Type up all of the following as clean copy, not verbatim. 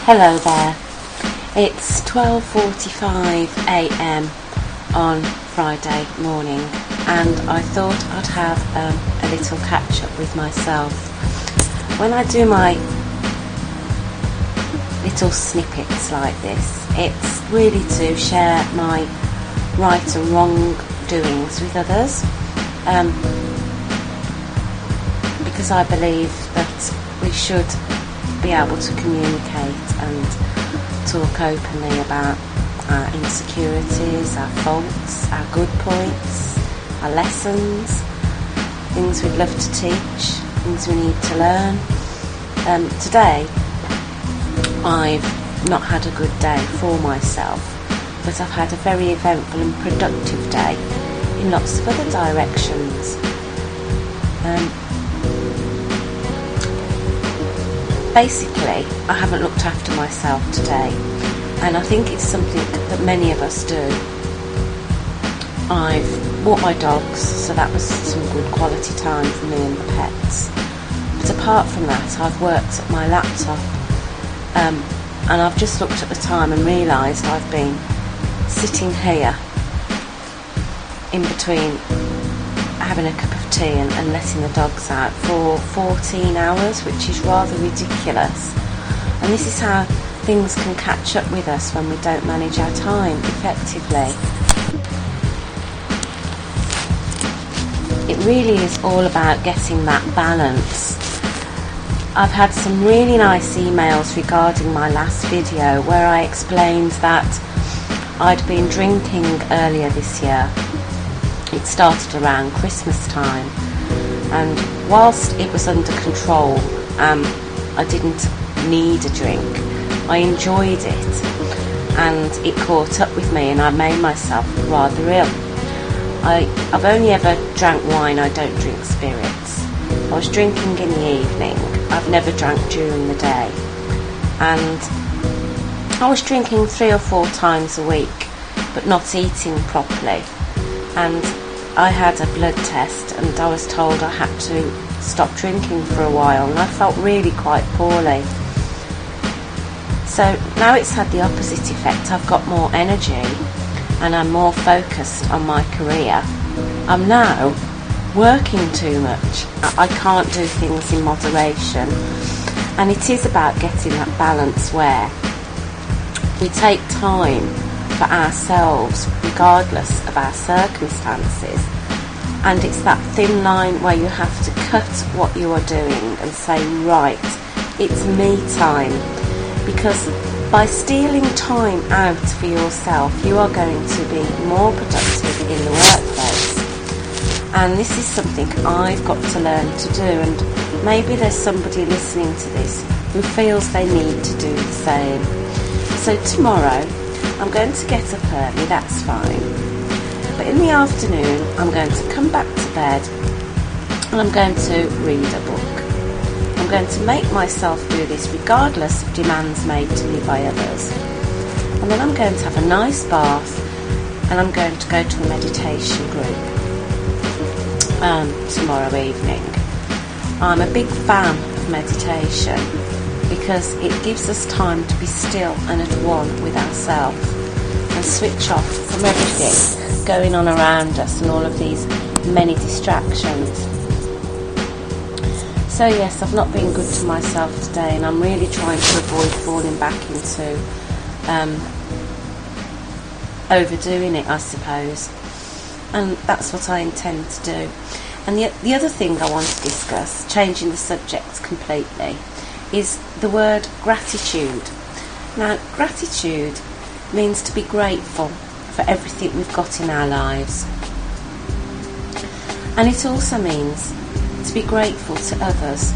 Hello there. It's 12:45 a.m. on Friday morning, and I thought I'd have a little catch up with myself. When I do my little snippets like this, it's really to share my right and wrong doings with others, because I believe that we should be able to communicate and talk openly about our insecurities, our faults, our good points, our lessons, things we'd love to teach, things we need to learn. Today I've not had a good day for myself, but I've had a very eventful and productive day in lots of other directions. Basically, I haven't looked after myself today, and I think it's something that many of us do. I've walked my dogs, so that was some good quality time for me and the pets. But apart from that, I've worked at my laptop, and I've just looked at the time and realised I've been sitting here in between having a cup of tea and letting the dogs out for 14 hours, which is rather ridiculous. And this is how things can catch up with us when we don't manage our time effectively. It really is all about getting that balance. I've had some really nice emails regarding my last video where I explained that I'd been drinking earlier this year. It started around Christmas time, and whilst it was under control, I didn't need a drink. I enjoyed it, and it caught up with me, and I made myself rather ill. I've only ever drank wine. I don't drink spirits. I was drinking in the evening. I've never drank during the day, and I was drinking 3 or 4 times a week, but not eating properly. And I had a blood test, and I was told I had to stop drinking for a while, and I felt really quite poorly. So now it's had the opposite effect. I've got more energy and I'm more focused on my career. I'm now working too much. I can't do things in moderation, and it is about getting that balance where we take time for ourselves regardless of our circumstances. And it's that thin line where you have to cut what you are doing and say, right, it's me time. Because by stealing time out for yourself, you are going to be more productive in the workplace. And this is something I've got to learn to do, and maybe there's somebody listening to this who feels they need to do the same. So tomorrow I'm going to get up early, that's fine. But in the afternoon I'm going to come back to bed and I'm going to read a book. I'm going to make myself do this regardless of demands made to me by others. And then I'm going to have a nice bath, and I'm going to go to a meditation group tomorrow evening. I'm a big fan of meditation because it gives us time to be still and at one with ourselves and switch off from everything going on around us and all of these many distractions. So yes, I've not been good to myself today, and I'm really trying to avoid falling back into overdoing it, I suppose. And that's what I intend to do. And the other thing I want to discuss, changing the subject completely, is the word gratitude. Now, gratitude means to be grateful for everything we've got in our lives. And it also means to be grateful to others.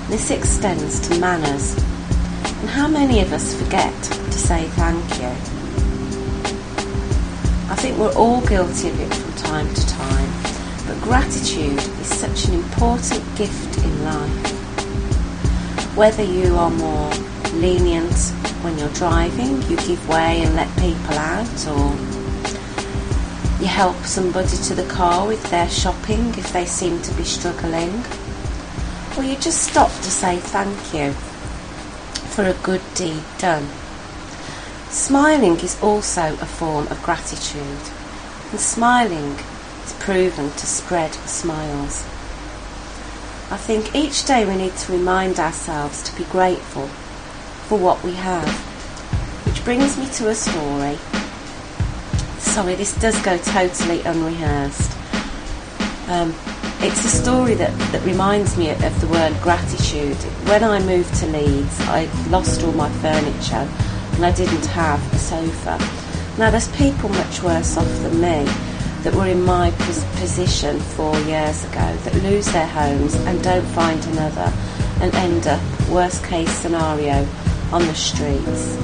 This extends to manners. And how many of us forget to say thank you? I think we're all guilty of it from time to time, but gratitude is such an important gift in life. Whether you are more lenient when you're driving, you give way and let people out, or you help somebody to the car with their shopping if they seem to be struggling, or you just stop to say thank you for a good deed done. Smiling is also a form of gratitude, and smiling is proven to spread smiles. I think each day we need to remind ourselves to be grateful for what we have, which brings me to a story. Sorry, this does go totally unrehearsed. It's a story that reminds me of the word gratitude. When I moved to Leeds, I lost all my furniture and I didn't have a sofa. Now there's people much worse off than me that were in my position 4 years ago that lose their homes and don't find another and end up, worst case scenario, on the streets.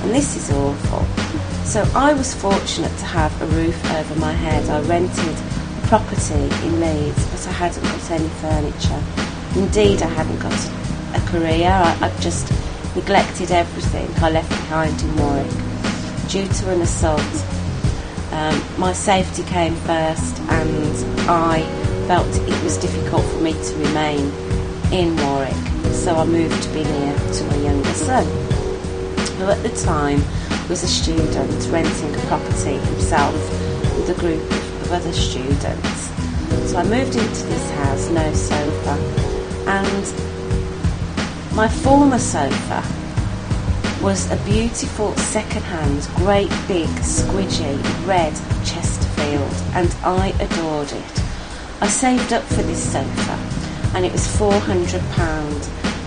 And this is awful. So I was fortunate to have a roof over my head. I rented a property in Leeds, but I hadn't got any furniture. Indeed, I hadn't got a career. I'd just neglected everything I left behind in Warwick due to an assault. My safety came first, and I felt it was difficult for me to remain in Warwick, so I moved to be near to my younger son, who at the time was a student renting a property himself with a group of other students. So I moved into this house, no sofa, and my former sofa was a beautiful second-hand, great big, squidgy, red Chesterfield, and I adored it. I saved up for this sofa, and it was £400,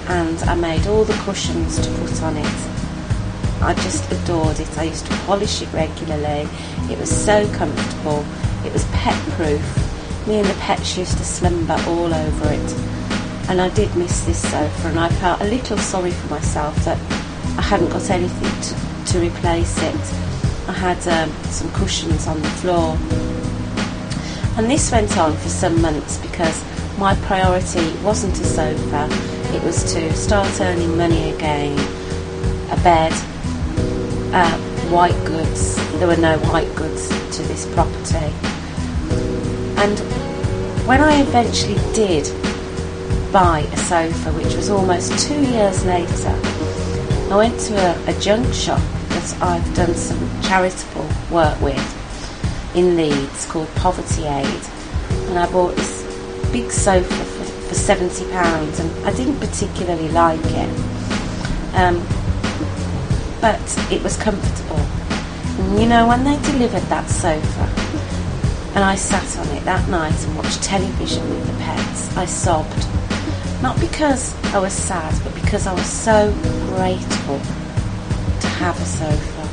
and I made all the cushions to put on it. I just adored it. I used to polish it regularly. It was so comfortable. It was pet-proof. Me and the pets used to slumber all over it. And I did miss this sofa, and I felt a little sorry for myself that I hadn't got anything to replace it. I had some cushions on the floor. And this went on for some months because my priority wasn't a sofa. It was to start earning money again, a bed, white goods. There were no white goods to this property. And when I eventually did buy a sofa, which was almost 2 years later, I went to a junk shop that I've done some charitable work with in Leeds called Poverty Aid, and I bought this big sofa for £70, and I didn't particularly like it, but it was comfortable. And you know, when they delivered that sofa and I sat on it that night and watched television with the pets, I sobbed. Not because I was sad, but because I was so grateful to have a sofa.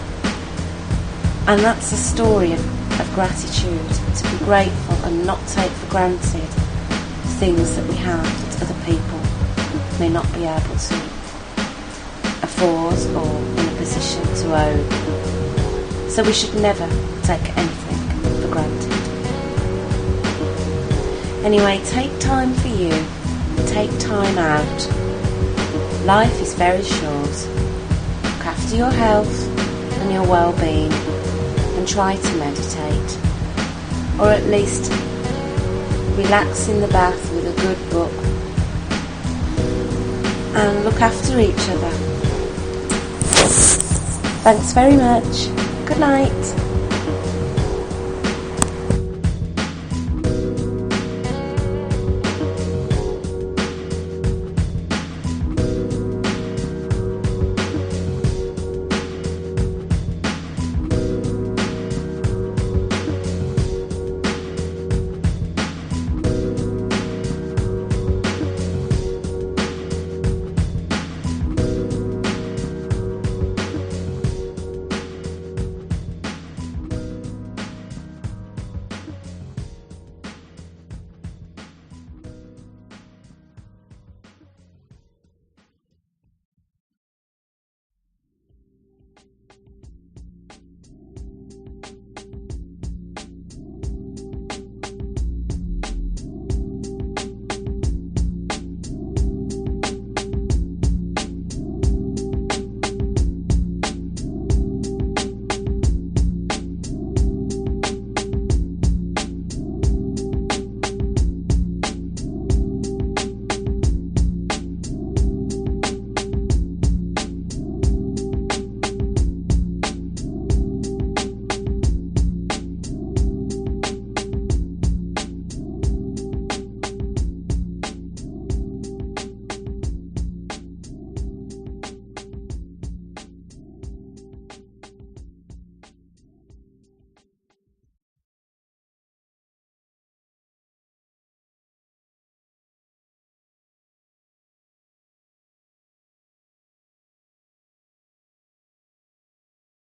And that's a story of gratitude, to be grateful and not take for granted things that we have that other people may not be able to afford or in a position to own. So we should never take anything for granted. Anyway, take time for you. Take time out. Life is very short. Look after your health and your well-being, and try to meditate, or at least relax in the bath with a good book, and look after each other. Thanks very much. Good night.